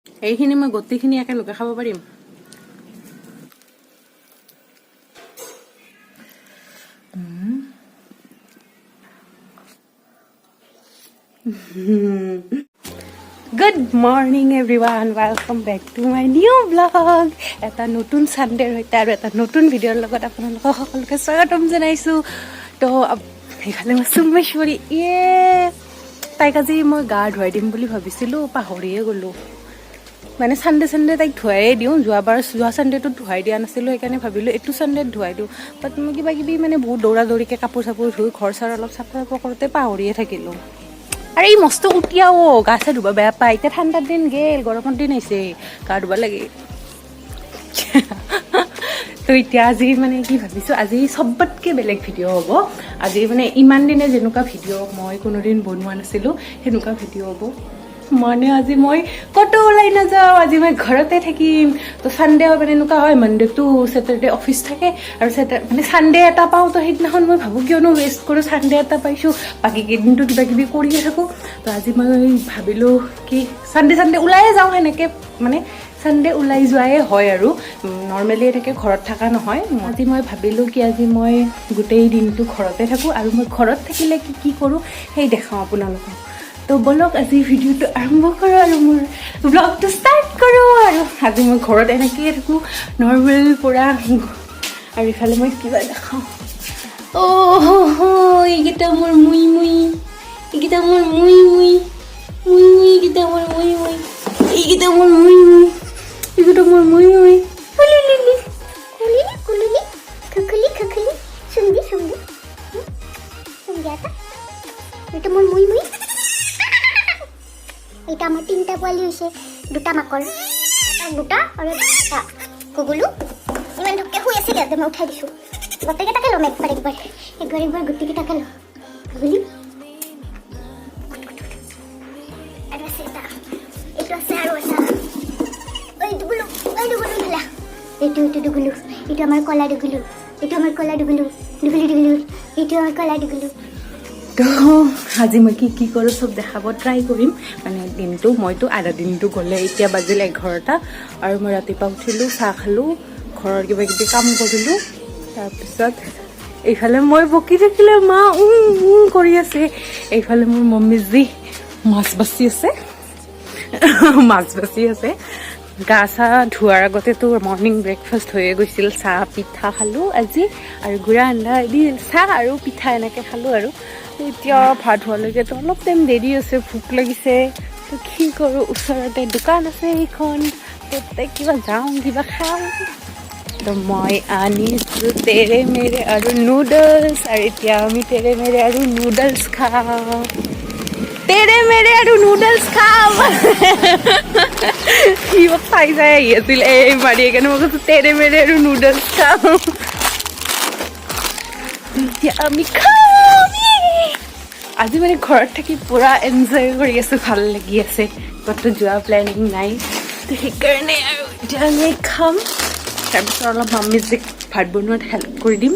এইখিনি মই গোটেইখিনি একেলগে খাব পাৰিম। Good morning everyone, welcome back to my new vlog. এটা নতুন সানডে হইতে আৰু এটা নতুন ভিডিঅ'ৰ লগত আপোনালোকক সকলোকে স্বাগতম জনাইছো। তো এইফালে মই সুমেশ্বৰী তাইক আজি মই গা ধুৱাই দিম বুলি ভাবিছিলো, পাহৰিয়ে গ'লো। মানে সানডে তাইক ধুৱাই দিওঁ, যোৱা সানডেটো ধুৱাই দিয়া নাছিলো, সেইকাৰণে ভাবিলো এইটো সানডেত ধুৱাই দিওঁ। বাট মই কিবা কিবি মানে বহুত দৌৰাদৌৰিকৈ কাপোৰ চাপোৰ ধুই ঘৰ চৰ অলপ চাফা কৰোঁতে পাহৰিয়ে থাকিলো। আৰু এই মস্ত উঠিয়াও গা চা ধুব বেয়া পায়। এতিয়া ঠাণ্ডাৰ দিন গেল, গৰমৰ দিন আহিছে, গা ধুব লাগে। তো এতিয়া আজি মানে কি ভাবিছো, আজি চবতকে বেলেগ ভিডিঅ' হ'ব। আজি মানে ইমান দিনে যেনেকুৱা ভিডিঅ' মই কোনোদিন বনোৱা নাছিলো সেনেকুৱা ভিডিঅ' হ'ব। মানে আজি মই ক'তো ওলাই নাযাওঁ, আজি মই ঘৰতে থাকিম। তো চানডে মানে এনেকুৱা হয়, মানডে টু ছেটাৰডে অফিচ থাকে আৰু মানে চানডে এটা পাওঁ। তো সেইদিনাখন মই ভাবোঁ কিয়নো ৱেষ্ট কৰোঁ, চানডে এটা পাইছোঁ, বাকী কেইদিনটো কিবা কিবি কৰিয়ে থাকোঁ। তো আজি মই ভাবিলোঁ কি চানডে ওলায়ে যাওঁ, সেনেকৈ মানে চানডে ওলাই যোৱাই হয় আৰু নৰ্মেলি এনেকৈ ঘৰত থকা নহয়। আজি মই ভাবিলোঁ কি আজি মই গোটেই দিনটো ঘৰতে থাকোঁ আৰু মই ঘৰত থাকিলে কি কৰোঁ সেই দেখাওঁ আপোনালোকক। তো বলক আজি ভিডিঅ'টো আৰম্ভ কৰোঁ আৰু মোৰ ব্লগটো ষ্টাৰ্ট কৰোঁ। আৰু আজি মই ঘৰত এনেকৈয়ে থাকোঁ নৰ্মেল পৰা। আৰু ইফালে মই কিবা দেখাওঁ, এইকেইটা মোৰ মুই এইকেইটা মোৰ মুই এইকেইটা মোৰ মুই এইকেইটা মোৰ মুই এইকেইটা মোৰ মুই এটা মোৰ মুই এটা আমাৰ তিনটা পোৱালি হৈছে, দুটা মাকৰ, দুটা আৰু এটা কুগুলো। ইমান ধুককে শুই আছে, ইয়াতে মই উঠাই দিছোঁ। গোটেইকেইটাকে ল'ম একবাৰ গোটেইকেইটাকে ল'ম। কুগুলি আৰু আছে এটা, এইটো আছে আৰু এটা, দুগুলো ঢালা, এইটো দুগুলো, এইটো আমাৰ কলা দুগুলো, এইটো আমাৰ কলা দুগুলো, এইটো আমাৰ কলা দুগুলো। তো আজি মই কি কৰোঁ চব দেখাব ট্ৰাই কৰিম। মানে দিনটো মইতো আধা দিনটো গ'লে, এতিয়া বাজিল 11টা আৰু মই ৰাতিপুৱা উঠিলোঁ, চাহ খালোঁ, ঘৰৰ কিবা কিবি কাম কৰিলোঁ। তাৰপিছত এইফালে মই বকি থাকিলে মা কৰি আছে, এইফালে মোৰ মম্মীজি মাছ বাচি আছে। গা চা ধোৱাৰ আগতেতো মৰ্ণিং ব্ৰেকফাষ্ট হৈয়ে গৈছিল, চাহ পিঠা খালোঁ আজি, আৰু গুড়া আন্ধা দি চাহ আৰু পিঠা এনেকৈ খালোঁ। আৰু এতিয়া ভাত হোৱালৈকেতো অলপ টাইম দেৰি আছে, ভোক লাগিছে। তো কি কৰোঁ, ওচৰতে দোকান আছে সেইখন, তাতে কিবা যাওঁ, কিবা খাওঁ। তো মই আনিছোঁ তেৰে মেৰে আৰু নুডলছ, আৰু এতিয়া আমি তেৰে মেৰে আৰু নুডলছ খাওঁ। সি মোক চাই আহি আছিল, এই মাৰি সেইকাৰণে মই কৈছোঁ তেৰে মেৰে আৰু নুডলছ খাওঁ। এতিয়া আমি খাওঁ। আজি মানে ঘৰত থাকি পুৰা এনজয় কৰি আছোঁ, ভাল লাগি আছে, ক'তো যোৱা প্লেনিং নাই। তো সেইকাৰণে আৰু এতিয়া আমি খাম। তাৰপিছত অলপ মাম্মীক ভাত বনোৱাত হেল্প কৰি দিম,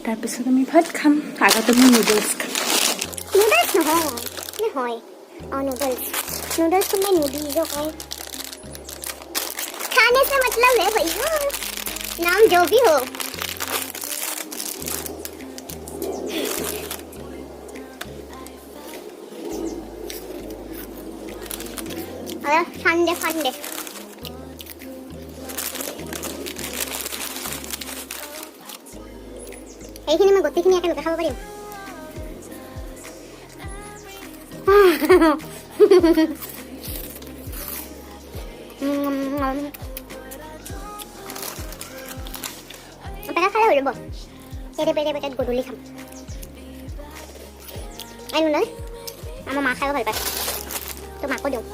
তাৰপিছত আমি ভাত খাম। আগতে মই নুডলছ খাম। নহয় नूडल्स तो मैं नूडल्स जो है खाने से मतलब है भैया, नाम जो भी हो। संडे এইখিনি মই গোটেইখিনি একেলগে খাব পাৰিম। পেটা খালে হৈ যাব, পেটত গধূলি খাম। আনো নহয়, আমাৰ মা খাব ভাল পায়, তো মাকো দিওঁ।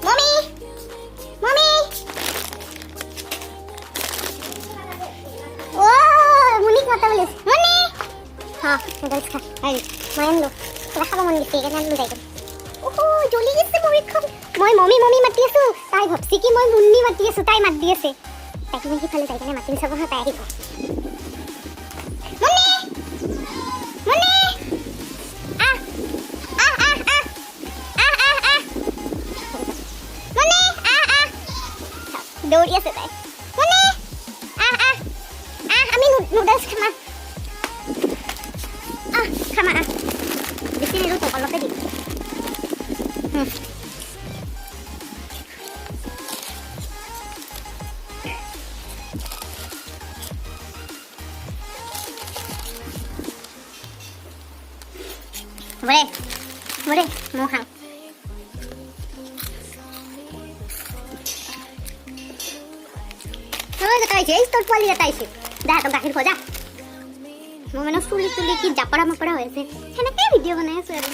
মমি মুনিক মাতা বলে মনি, হ্যাঁ নুডলছ খা। মই আনলো, তোরা খাব মন গেছে, এখানে আনলো যাই। জ্বলি গেছে মুড়িখন। মই মমি মাতি আছো, তাই ভাবছি কি মই মুন্নি মাতি আছো, তাই মাত দি আছে। তাইক মই সিফালে যাই কেনে মাতি চাব, তাই আহিব। মুন্নি মুন্নি দৌৰি আছে তাই মানে আমি নুডলছ খামা খামা বেছি নিদিওঁ তোক অলপে দিম Boleh, mau hang. Oh, dekat je, itu tuan lihat aja. Dah, tu kahir kau dah. Mau mana sulit ki japara mapara hoise. Hena ke video banaya sir.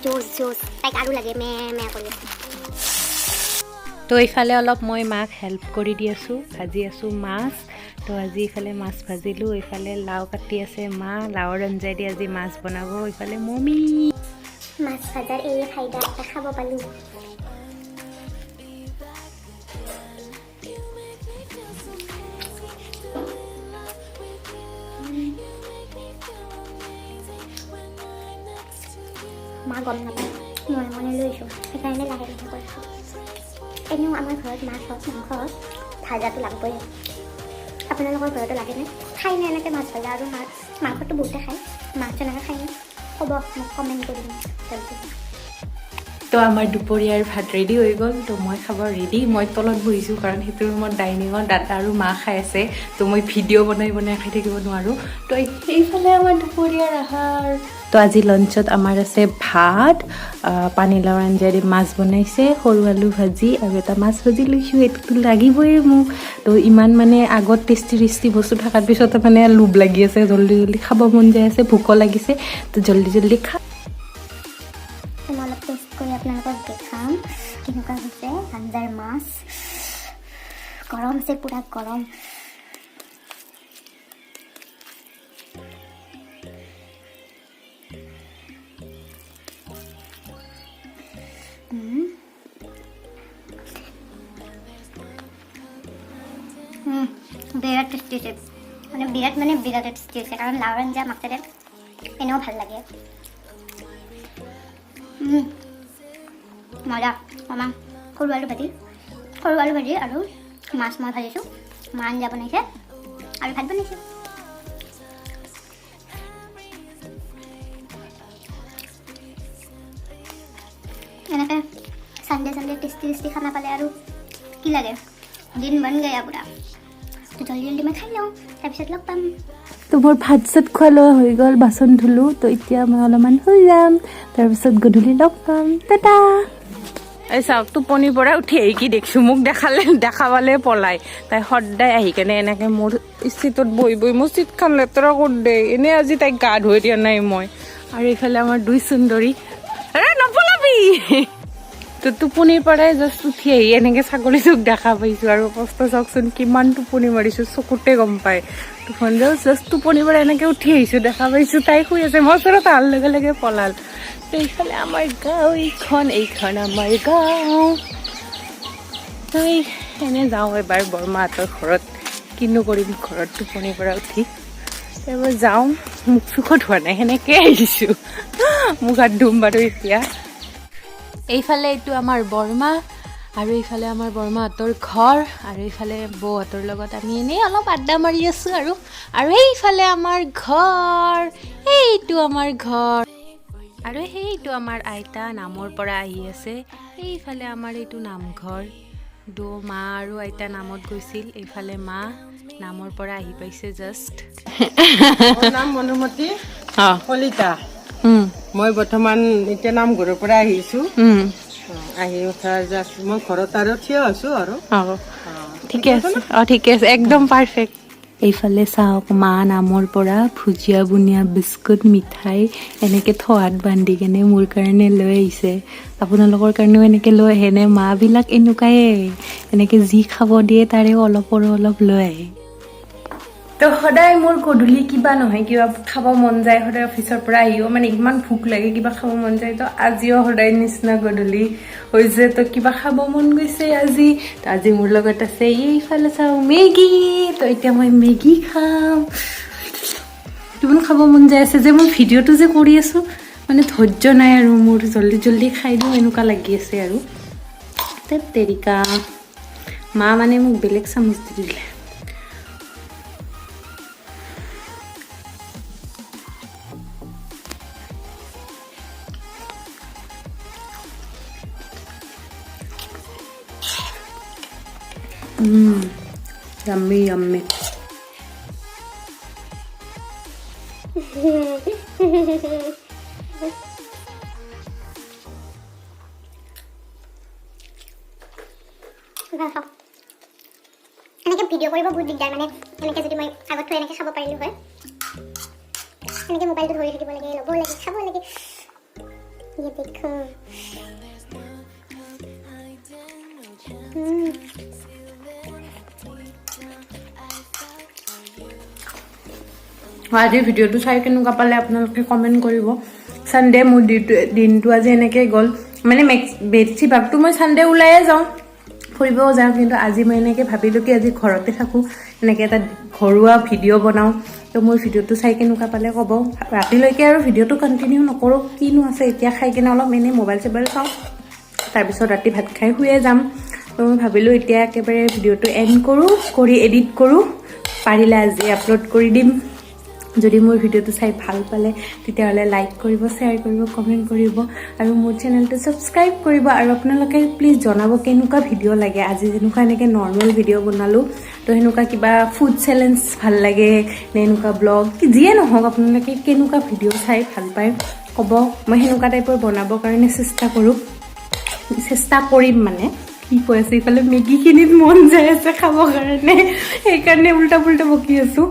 Jos, tak aru lage me kori. তো এইফালে অলপ মই মাক help কৰি দি আছোঁ ভাজি আছোঁ মাছ তো আজি ইফালে মাছ ভাজিলোঁ এইফালে লাও কাটি আছে মা লাওৰ আঞ্জাই দি আজি মাছ বনাব এইফালে মমি মাছ ভাজাৰ এই ফাইদা এটা খাব পালোঁ মা গম নাপায় মই মনে লৈছোঁ সেইকাৰণে লাহে লাহে কৰিছোঁ এনেও আমাৰ ঘৰত মাছ হওক মাংস হওক ভাজাটো লাগবই আপোনালোকৰ ঘৰতো লাগেনে খায়নে এনেকৈ মাছ ভাজা আৰু মাংসটো বহুতে খায় মাছ এনেকৈ খায়নে ক'ব মোক কমেণ্ট কৰিম তো আমাৰ দুপৰীয়াৰ ভাত ৰেডি হৈ গ'ল তো মই খাব ৰেডি মই তলত বহিছোঁ কাৰণ সেইটো ৰুমত ডাইনিঙত দাদা আৰু মা খাই আছে তো মই ভিডিঅ' বনাই খাই থাকিব নোৱাৰোঁ তো এইফালে আমাৰ দুপৰীয়াৰ আহাৰ তো আজি লঞ্চত আমাৰ আছে ভাত পানীলাওৰ আঞ্জাৰে মাছ বনাইছে সৰু আলু ভাজি আৰু এটা মাছ ভাজি লৈছোঁ এইটোতো লাগিবই মোক তো ইমান মানে আগত টেষ্টি বস্তু থকাৰ পিছতে মানে লোভ লাগি আছে জল্দি খাব মন যায় আছে ভোকো লাগিছে তো জল্দি খা মই অলপ টেষ্ট কৰি আপোনালোকক দেখাম কেনেকুৱা হৈছে আঞ্জাৰ মাছ গৰম আছে পুৰা গৰম বিৰাট টেষ্টি আছে মানে বিৰাট টেষ্টি আছে কাৰণ লাওৰ আঞ্জা মাছেৰে এনেও ভাল লাগে মজা মামা সৰু আলু ভাজি আৰু মাছ মই ভাজিছোঁ মা আঞ্জা বনাইছে আৰু ভাত বনাইছে এনেকৈ চানডে টেষ্টি খানা পালে আৰু কি লাগে দিন বন গয়া পুৰা তো জল্দি মই খাই লওঁ তাৰপিছত লগ পাম তো মোৰ ভাত চাত খোৱা লোৱা হৈ গ'ল বাচন ধুলোঁ তো এতিয়া মই অলপমান শুই যাম তাৰপিছত গধূলি লগ পাম টাটা এই চাওক টোপনিৰ পৰা উঠি আহি কি দেখিছোঁ মোক দেখাবালে পলাই তাই সদায় আহি কেনে এনেকৈ মোৰ চিটত বহি মোৰ চিটখন লেতেৰা কৰি দে এনেই আজি তাইক গা ধুই দিয়া নাই মই আৰু এইফালে আমাৰ দুই সুন্দৰী নপলাবি তো টোপনিৰ পৰাই জাষ্ট উঠি আহি এনেকৈ ছাগলী চোক দেখা পাইছোঁ আৰু কষ্ট চাওকচোন কিমান টোপনি মাৰিছোঁ চকুতে গম পায় টোপনি জাষ্ট টোপনিৰ পৰা এনেকৈ উঠি আহিছোঁ দেখা পাইছোঁ তাই শুই আছে মই ওচৰত অহাৰ লগে পলাল তো এইফালে আমাৰ গাঁও এইখন আমাৰ গাঁও তই এনে যাওঁ এবাৰ বৰমাহঁতৰ ঘৰত কিনো কৰিম ঘৰত টোপনিৰ পৰা উঠি এবাৰ যাওঁ মুখ চুখত হোৱা নাই সেনেকৈ আহিছোঁ মুখ হাত ধুম বাৰু এতিয়া এইফালে এইটো আমাৰ বৰমা আৰু এইফালে আমাৰ বৰমাহঁতৰ ঘৰ আৰু এইফালে বৌহঁতৰ লগত আমি এনেই অলপ আড্ডা মাৰি আছোঁ আৰু এইফালে আমাৰ ঘৰ এইটো আমাৰ ঘৰ আৰু সেইটো আমাৰ আইতা নামৰ পৰা আহি আছে এইফালে আমাৰ এইটো নামঘৰ মা আৰু আইতা নামত গৈছিল এইফালে মা নামৰ পৰা আহি পাইছে জাষ্ট নাম মনুমতী কলিতা মই বৰ্তমান এতিয়া নামঘৰৰ পৰা আহিছোঁ আহি উঠাৰ জাষ্ট মই ঘৰত আৰু থিয় আছোঁ আৰু ঠিকে আছে একদম পাৰফেক্ট এইফালে চাওক মা নামৰ পৰা ভুজিয়া বুনিয়া বিস্কুট মিঠাই এনেকৈ থোৱাত বান্ধি কেনে মোৰ কাৰণে লৈ আহিছে আপোনালোকৰ কাৰণেও এনেকৈ লৈ আহেনে মাবিলাক এনেকুৱাই এনেকৈ যি খাব দিয়ে তাৰে অলপ লৈ আহে তো সদায় মোৰ গধূলি কিবা নহয় কিবা খাব মন যায় সদায় অফিচৰ পৰা আহিও মানে ইমান ভোক লাগে কিবা খাব মন যায় তো আজিও সদায় নিচিনা গধূলি হৈছে তো কিবা খাব মন গৈছে আজি তো আজি মোৰ লগত আছে এইফালে চাওঁ মেগী তো এতিয়া মই মেগী খাম কিমান খাব মন যায় আছে যে মই ভিডিঅ'টো যে কৰি আছোঁ মানে ধৈৰ্য নাই আৰু মোৰ জল্দি খাই দিওঁ এনেকুৱা লাগি আছে আৰু তেৰিকা মা মানে মোক বেলেগ চামুচ দি দিলে yummy yummy এনেকৈ ভিডিঅ' কৰিব বহুত দিগদাৰ মানে এনেকৈ যদি মই আগত থৈ এনেকৈ খাব পাৰিলোঁ হয় এনেকৈ মোবাইলটো ধৰি থাকিব লাগে ল'ব লাগে খাব লাগে ইয়ে দেখো আজিৰ ভিডিঅ'টো চাই কেনেকুৱা পালে আপোনালোকে কমেণ্ট কৰিব সানডে মোৰ দিনটো আজি এনেকৈ গ'ল মানে বেছিভাগটো মই সানডে ওলাইয়ে যাওঁ ফুৰিবও যাওঁ কিন্তু আজি মই এনেকৈ ভাবিলোঁ কি আজি ঘৰতে থাকোঁ এনেকৈ এটা ঘৰুৱা ভিডিঅ' বনাওঁ তো মোৰ ভিডিঅ'টো চাই কেনেকুৱা পালে ক'ব ৰাতিলৈকে আৰু ভিডিঅ'টো কণ্টিনিউ নকৰোঁ কিনো আছে এতিয়া খাই কিনে অলপ এনেই মোবাইল চোবাইল চাওঁ তাৰপিছত ৰাতি ভাত খাই শুয়ে যাম তো মই ভাবিলোঁ এতিয়া একেবাৰে ভিডিঅ'টো এণ্ড কৰোঁ কৰি এডিট কৰোঁ পাৰিলে আজি আপলোড কৰি দিম যদি মোৰ ভিডিঅ'টো চাই ভাল পালে তেতিয়াহ'লে লাইক কৰিব শ্বেয়াৰ কৰিব কমেণ্ট কৰিব আৰু মোৰ চেনেলটো ছাবস্ক্ৰাইব কৰিব আৰু আপোনালোকে প্লিজ জনাব কেনেকুৱা ভিডিঅ' লাগে আজি যেনেকুৱা এনেকৈ নৰ্মেল ভিডিঅ' বনালোঁ তো সেনেকুৱা কিবা ফুড চেলেঞ্জ ভাল লাগে নে এনেকুৱা ব্লগ যিয়ে নহওক আপোনালোকে কেনেকুৱা ভিডিঅ' চাই ভাল পায় ক'ব মই সেনেকুৱা টাইপৰ বনাবৰ কাৰণে চেষ্টা কৰিম মানে কি কৈ আছে ইফালে মেগীখিনিত মন যায় আছে খাবৰ কাৰণে সেইকাৰণে উল্টা পুল্টা বকি আছোঁ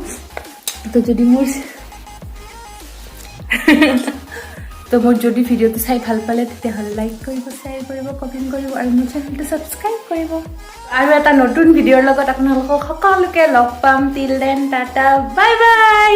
তো যদি মোৰ যদি ভিডিঅ'টো চাই ভাল পালে তেতিয়াহ'লে লাইক কৰিব শ্বেয়াৰ কৰিব কমেণ্ট কৰিব আৰু মোৰ চেনেলটো ছাবস্ক্ৰাইব কৰিব আৰু এটা নতুন ভিডিঅ'ৰ লগত আপোনালোকক সকলোকে লগ পাম till then tata bye bye